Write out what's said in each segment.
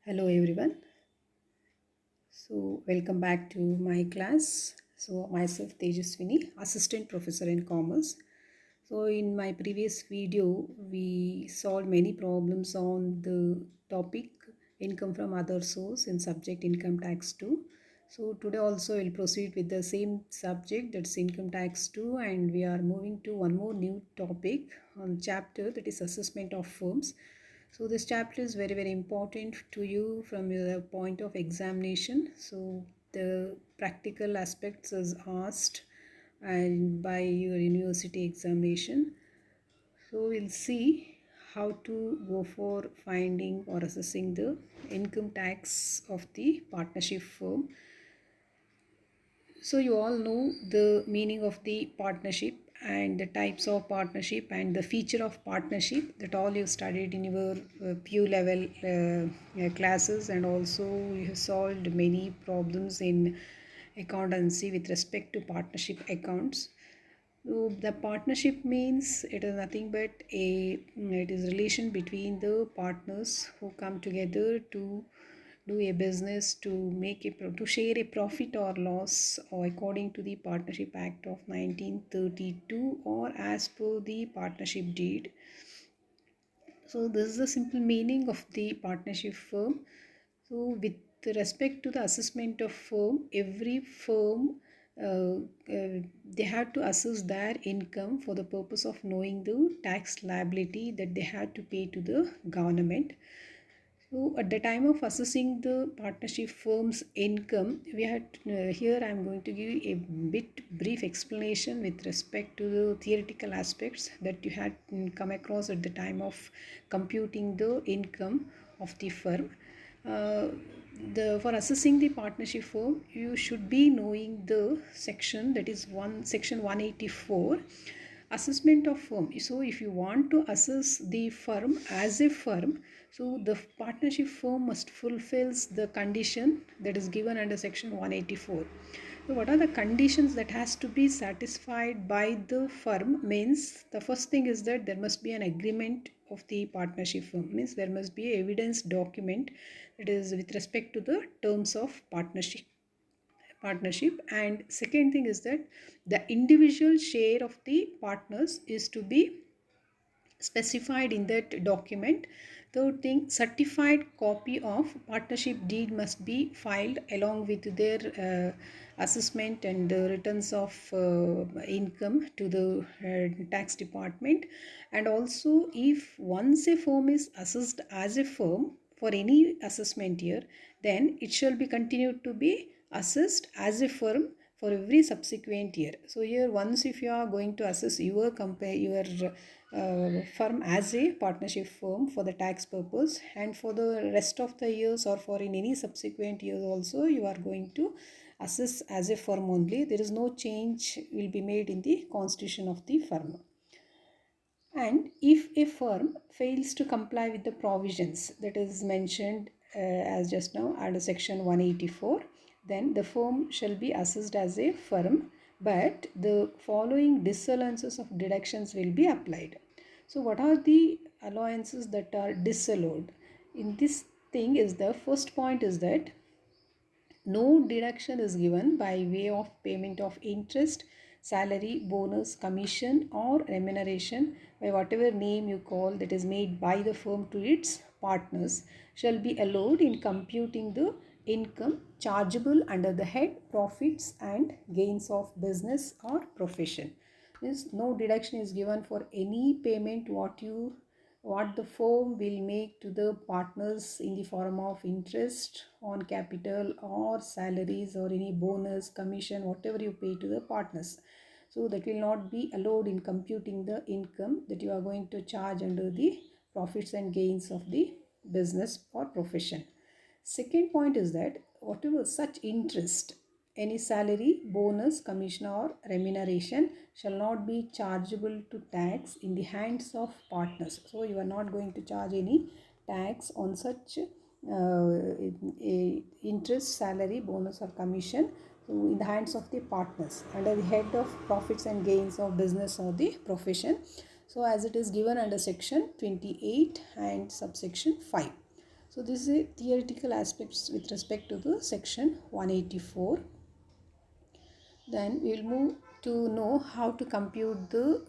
Hello everyone. Welcome back to my class. Myself Tejaswini, Assistant Professor in Commerce. In my previous video, we solved many problems on the topic income from other source in subject income tax 2. Today also we'll proceed with the same subject, that's income tax 2, and we are moving to one more new topic on chapter, that is assessment of firms. So this chapter is very important to you from your point of examination. So the practical aspects is asked and by your university examination. So we'll see how to go for finding or assessing the income tax of the partnership firm. So you all know the meaning of the partnership and the types of partnership and the feature of partnership, that all you studied in your PU level classes, and also you have solved many problems in accountancy with respect to partnership accounts. So the partnership means it is nothing but it is relation between the partners who come together to do a business, to to share a profit or loss, or according to the Partnership Act of 1932 or as per the partnership deed. So this is the simple meaning of the partnership firm. So with respect to the assessment of firm, every firm they have to assess their income for the purpose of knowing the tax liability that they have to pay to the government. So at the time of assessing the partnership firm's income, we had here I am going to give you a bit brief explanation with respect to the theoretical aspects that you had come across at the time of computing the income of the firm. Uh, for assessing the partnership firm, you should be knowing the section, that is section 184, assessment of firm. So if you want to assess the firm as a firm, so the partnership firm must fulfills the condition that is given under section 184. So what are the conditions that has to be satisfied by the firm? Means the first thing is that there must be an agreement of the partnership firm, means there must be a evidence document that is with respect to the terms of partnership. And second thing is that the individual share of the partners is to be specified in that document. Third thing, certified copy of partnership deed must be filed along with their assessment and the returns of income to the tax department. And also, if once a firm is assessed as a firm for any assessment year, then it shall be continued to be assessed as a firm for every subsequent year. So here, once if you are going to assess your firm as a partnership firm for the tax purpose, and for the rest of the years or for in any subsequent years also, you are going to assess as a firm only. There is no change will be made in the constitution of the firm. And if a firm fails to comply with the provisions that is mentioned as just now under section 184, then the firm shall be assessed as a firm, but the following disallowances of deductions will be applied. So what are the allowances that are disallowed? In this thing is the first point is that no deduction is given by way of payment of interest, salary, bonus, commission or remuneration by whatever name you call that is made by the firm to its partners shall be allowed in computing the income chargeable under the head profits and gains of business or profession. Means no deduction is given for any payment what the firm will make to the partners in the form of interest on capital or salaries or any bonus, commission, whatever you pay to the partners. So that will not be allowed in computing the income that you are going to charge under the profits and gains of the business or profession. Second point is that whatever such interest, any salary, bonus, commission or remuneration shall not be chargeable to tax in the hands of partners. So you are not going to charge any tax on such interest, salary, bonus or commission in the hands of the partners under the head of profits and gains of business or the profession. So as it is given under section 28 and subsection 5. So this is a theoretical aspects with respect to the section 184. Then we will move to know how to compute the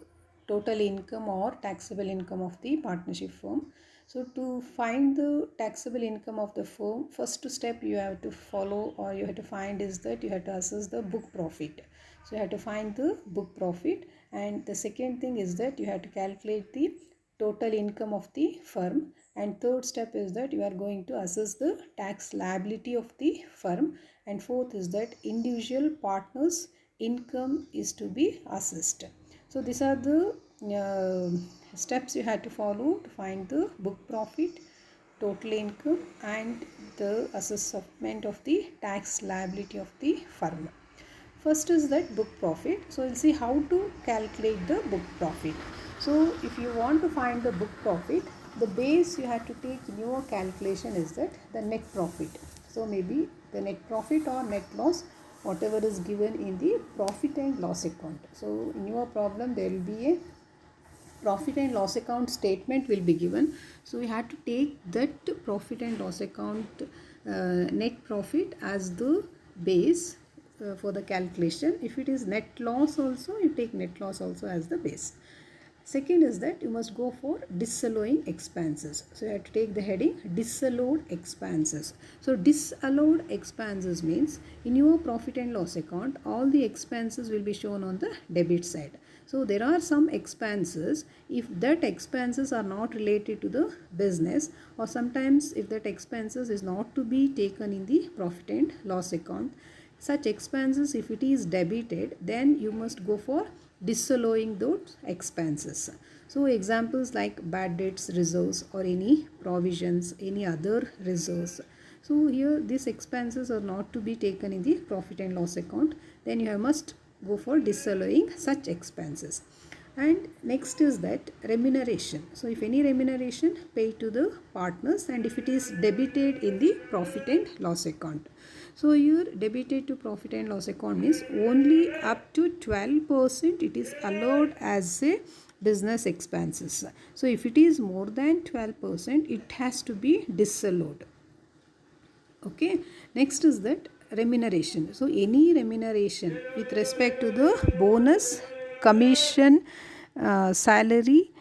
total income or taxable income of the partnership firm. So to find the taxable income of the firm, first step you have to follow or you have to find is that you have to assess the book profit. So you have to find the book profit, and the second thing is that you have to calculate the total income of the firm, and third step is that you are going to assess the tax liability of the firm, and fourth is that individual partners income is to be assessed. So these are the steps you had to follow to find the book profit, total income, and the assessment of the tax liability of the firm. First is that book profit. So we'll see how to calculate the book profit. So if you want to find the book profit, the base you have to take in your calculation is that the net profit. So maybe the net profit or net loss, whatever is given in the profit and loss account. So in your problem there will be a profit and loss account statement will be given. So we have to take that profit and loss account net profit as the base for the calculation. If it is net loss also, you take net loss also as the base. Second is that you must go for disallowing expenses. So you have to take the heading disallowed expenses. So disallowed expenses means in your profit and loss account, all the expenses will be shown on the debit side. So there are some expenses, if that expenses are not related to the business, or sometimes if that expenses is not to be taken in the profit and loss account, such expenses if it is debited, then you must go for disallowing those expenses. So examples like bad debts reserves or any provisions, any other reserves. So here these expenses are not to be taken in the profit and loss account, then you must go for disallowing such expenses. And next is that remuneration. So if any remuneration paid to the partners and if it is debited in the profit and loss account. So here debited to profit and loss account means only up to 12% it is allowed as a business expenses. So if it is more than 12%, it has to be disallowed. Okay, next is that remuneration. So any remuneration with respect to the bonus, commission, salary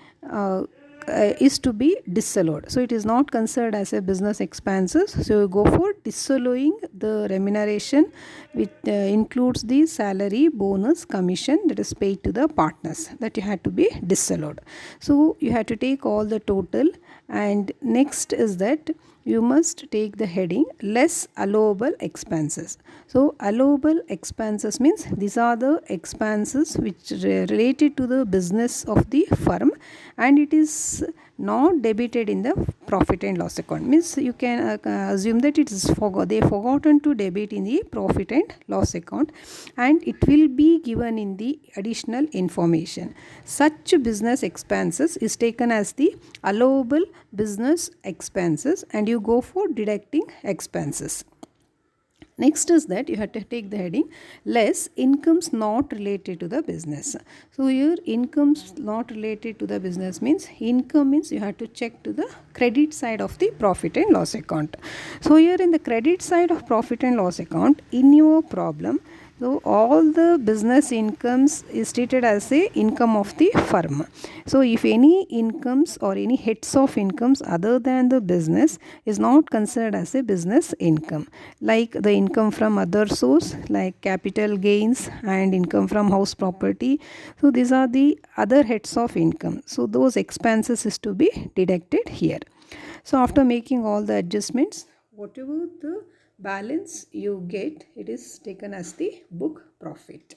is to be disallowed. So it is not considered as a business expenses. So you go for disallowing the remuneration which includes the salary, bonus, commission that is paid to the partners, that you had to be disallowed. So you have to take all the total, and next is that you must take the heading less allowable expenses. So allowable expenses means these are the expenses which related to the business of the firm and it is not debited in the profit and loss account. Means you can assume that it is they forgotten to debit in the profit and loss account, and it will be given in the additional information. Such business expenses is taken as the allowable business expenses and you go for deducting expenses. Next is that you have to take the heading less incomes not related to the business. So here incomes not related to the business means income means you have to check to the credit side of the profit and loss account. So here in the credit side of profit and loss account, in your problem, so all the business incomes is treated as a income of the firm. So if any incomes or any heads of incomes other than the business is not considered as a business income, like the income from other source like capital gains and income from house property. So these are the other heads of income. So those expenses is to be deducted here. So after making all the adjustments, whatever the balance you get, it is taken as the book profit.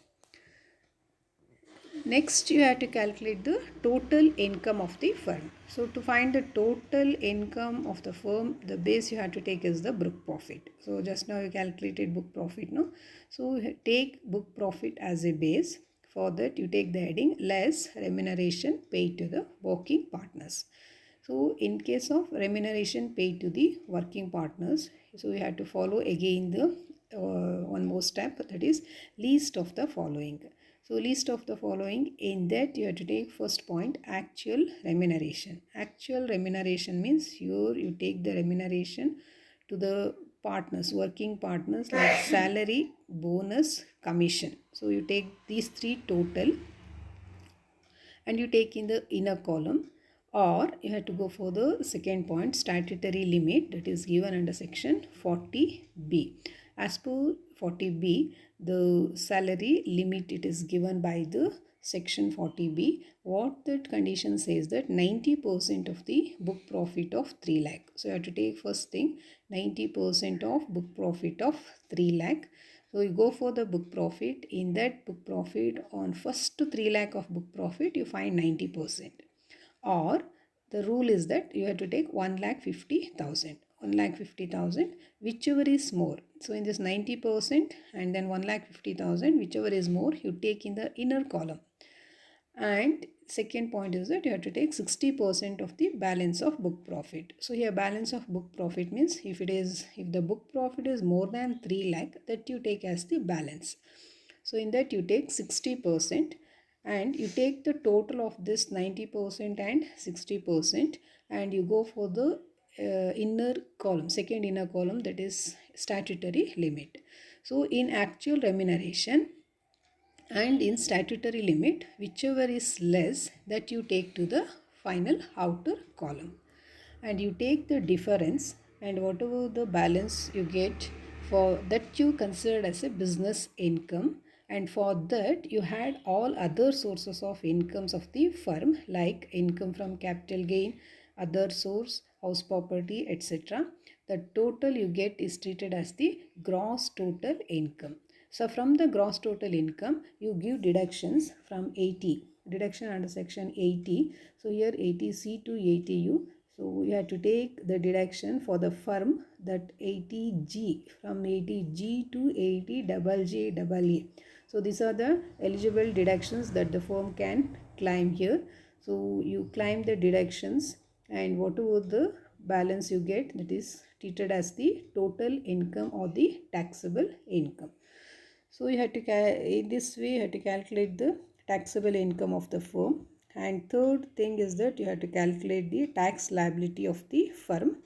Next you have to calculate the total income of the firm. So to find the total income of the firm, the base you have to take is the book profit. So just now you calculated book profit, no? So take book profit as a base. For that you take the heading less remuneration paid to the working partners. So in case of remuneration paid to the working partners, so you have to follow again the one more step, that is least of the following. So list of the following. In that you have to take first point, actual remuneration. Actual remuneration means here you take the remuneration to the partners, working partners, like salary, bonus, commission. So you take these three total and you take in the inner column, or you have to go for the second point, statutory limit, that is given under section 40B. As per 40B, the salary limit, it is given by the section 40B. What that condition says that 90% of the book profit of 3 lakh. So you have to take first thing, 90% of book profit of 3 lakh. So you go for the book profit. In that book profit, on first to 3 lakh of book profit, you find 90%. Or the rule is that you have to take 1,50,000. 1,50,000, whichever is more. So in this 90% and then 1,50,000, whichever is more, you take in the inner column. And second point is that you have to take 60% of the balance of book profit. So here balance of book profit means if the book profit is more than 3 lakh, that you take as the balance. So in that you take 60% and you take the total of this 90% and 60% and you go for the inner column, second inner column, that is statutory limit. So in actual remuneration and in statutory limit, whichever is less, that you take to the final outer column and you take the difference, and whatever the balance you get, for that you consider as a business income, and for that you had all other sources of incomes of the firm, like income from capital gain, other source, house property, etc. The total you get is treated as the gross total income. So from the gross total income, you give deductions from 80. Deduction under section 80. So here 80C to 80U. So you have to take the deduction for the firm, that 80G, from 80G to 80JJAA. So these are the eligible deductions that the firm can claim here. So you claim the deductions and whatever the balance you get, that is treated as the total income or the taxable income. So you have to in this way you have to calculate the taxable income of the firm. And third thing is that you have to calculate the tax liability of the firm.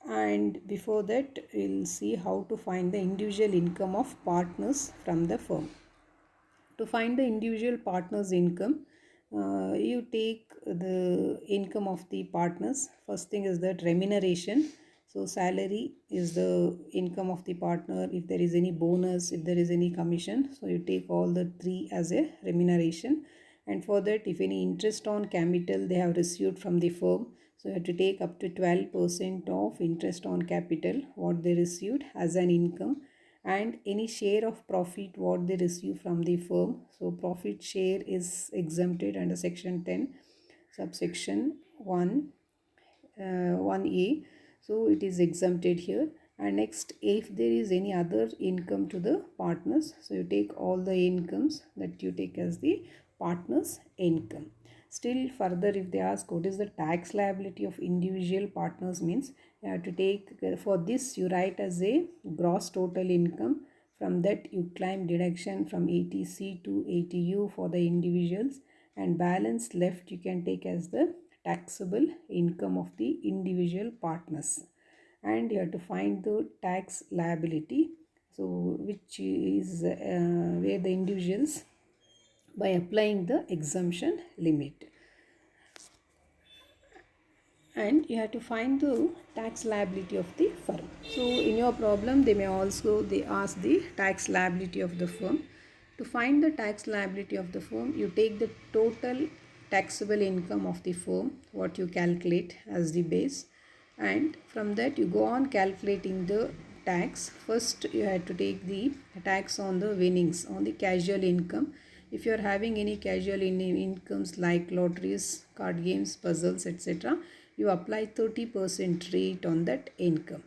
And before that we'll see how to find the individual income of partners from the firm. To find the individual partners' income, you take the income of the partners. First thing is that remuneration. So salary is the income of the partner. If there is any bonus, if there is any commission, so you take all the three as a remuneration. And for that, if any interest on capital they have received from the firm, so you have to take up to 12% of interest on capital what they received as an income, and any share of profit what they receive from the firm. So profit share is exempted under section 10 subsection 1A. So it is exempted here. And next, if there is any other income to the partners, so you take all the incomes that you take as the partners income. Still further, if they ask what is the tax liability of individual partners, means you have to take, for this you write as a gross total income. From that you claim deduction from 80C to 80U for the individuals, and balance left you can take as the taxable income of the individual partners. And you have to find the tax liability, so which is where the individuals, by applying the exemption limit. And you have to find the tax liability of the firm. So in your problem they ask the tax liability of the firm. To find the tax liability of the firm, you take the total taxable income of the firm what you calculate as the base, and from that you go on calculating the tax. First you have to take the tax on the winnings, on the casual income. If you are having any casual incomes like lotteries, card games, puzzles, etc., you apply 30% rate on that income.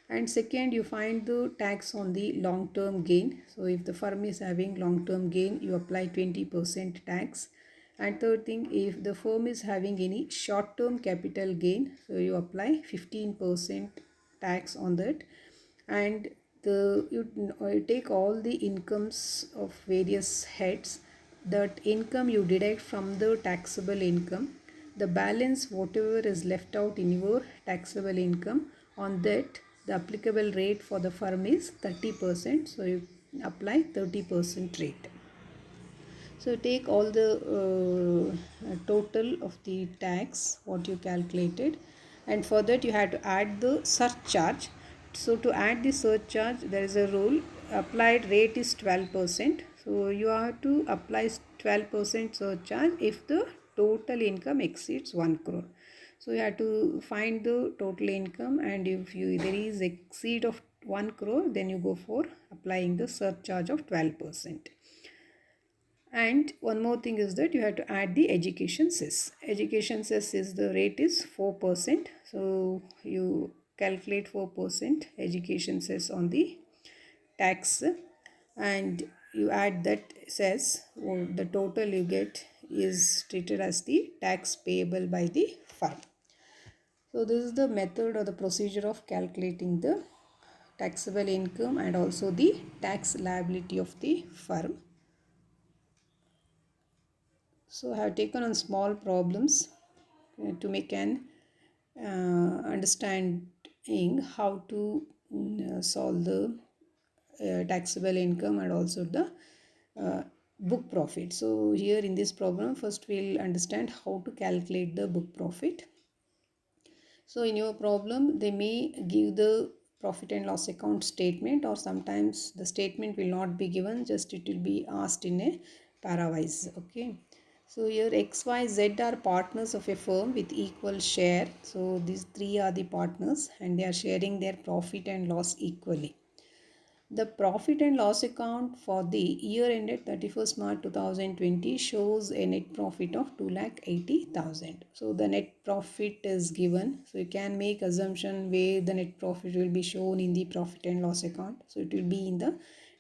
And second, you find the tax on the long term gain. So if the firm is having long term gain, you apply 20% tax. And third thing, if the firm is having any short term capital gain, so you apply 15% tax on that. And you take all the incomes of various heads. That income you deduct from the taxable income. The balance whatever is left out in your taxable income, on that the applicable rate for the firm is 30%. So you apply 30% rate. So take all the total of the tax what you calculated, and for that you have to add the surcharge. So to add the surcharge, there is a rule. Applied rate is 12%. So you have to apply 12% surcharge if the total income exceeds 1 crore. So you have to find the total income, and if there is exceed of 1 crore, then you go for applying the surcharge of 12%. And one more thing is that you have to add the education cess. Education cess is the rate is 4%. So you calculate 4% education cess on the tax, and you add that cess. The total you get is treated as the tax payable by the firm. So this is the method or the procedure of calculating the taxable income and also the tax liability of the firm. So I have taken on small problems to make an understanding how to solve the taxable income and also the book profit. So here in this problem, first we'll understand how to calculate the book profit. So in your problem, they may give the profit and loss account statement, or sometimes the statement will not be given, just it will be asked in a parawise. Okay. So here X, Y, Z are partners of a firm with equal share. So these three are the partners and they are sharing their profit and loss equally. The profit and loss account for the year ended 31st March 2020 shows a net profit of 2,80,000. So the net profit is given. So you can make assumption where the net profit will be shown in the profit and loss account. So it will be in the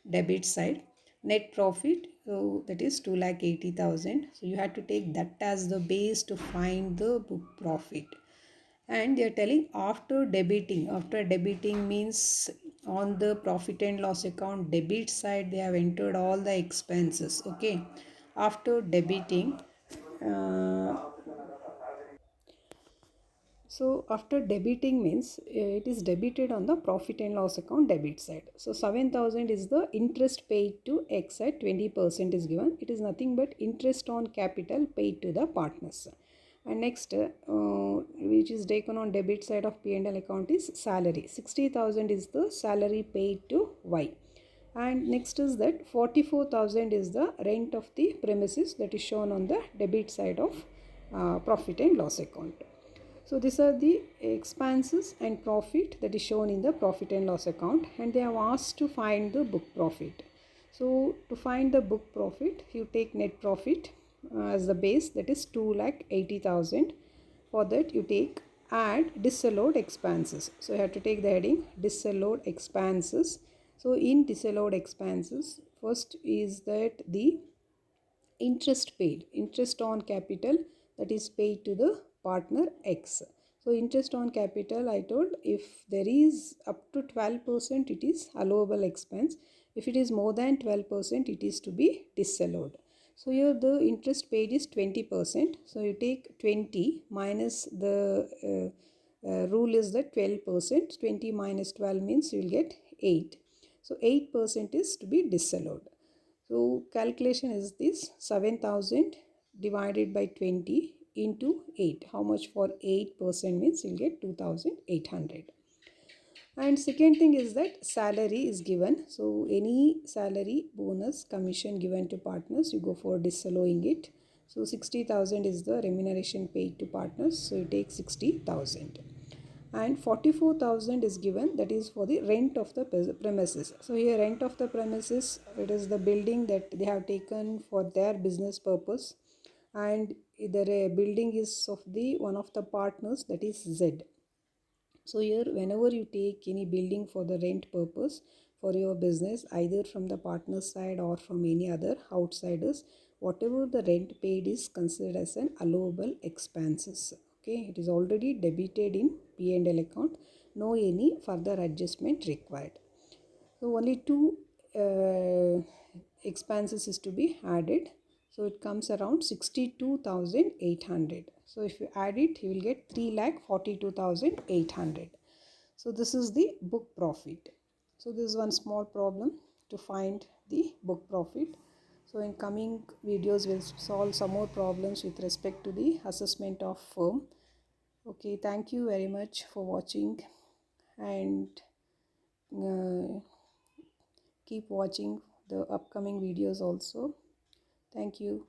debit side. Net profit, so that is 2,80,000. So you have to take that as the base to find the book profit. And they are telling after debiting means on the profit and loss account debit side they have entered all the expenses. Okay, after debiting so after debiting means it is debited on the profit and loss account debit side. So 7,000 is the interest paid to X at 20% is given. It is nothing but interest on capital paid to the partners. And next which is taken on debit side of P&L account is salary. 60,000 is the salary paid to Y. And next is that 44,000 is the rent of the premises that is shown on the debit side of profit and loss account. So these are the expenses and profit that is shown in the profit and loss account, and they have asked to find the book profit. So to find the book profit, you take net profit as the base, that is 2,80,000. For that you take add disallowed expenses. So you have to take the heading disallowed expenses. So in disallowed expenses, first is that the interest paid, interest on capital that is paid to the partner X. So interest on capital, I told if there is up to 12% it is allowable expense. If it is more than 12% it is to be disallowed. So here the interest paid is 20%. So you take 20 minus the rule is that 12%. 20 minus 12 means you will get 8. So 8% is to be disallowed. So calculation is this 7,000 divided by 20 into 8. How much for 8% means you'll get 2,800. And second thing is that salary is given. So any salary, bonus, commission given to partners, you go for disallowing it. So 60,000 is the remuneration paid to partners. So you take 60,000. And 44,000 is given, that is for the rent of the premises. So here rent of the premises, it is the building that they have taken for their business purpose, and the building is of the one of the partners, that is Z. So here whenever you take any building for the rent purpose for your business, either from the partner side or from any other outsiders, whatever the rent paid is considered as an allowable expenses. Okay, it is already debited in P&L account, no any further adjustment required. So only two expenses is to be added. So it comes around 62,800. So if you add it, you will get 3,42,800. So this is the book profit. So this is one small problem to find the book profit. So in coming videos, we'll solve some more problems with respect to the assessment of firm. Okay, thank you very much for watching, and keep watching the upcoming videos also. Thank you.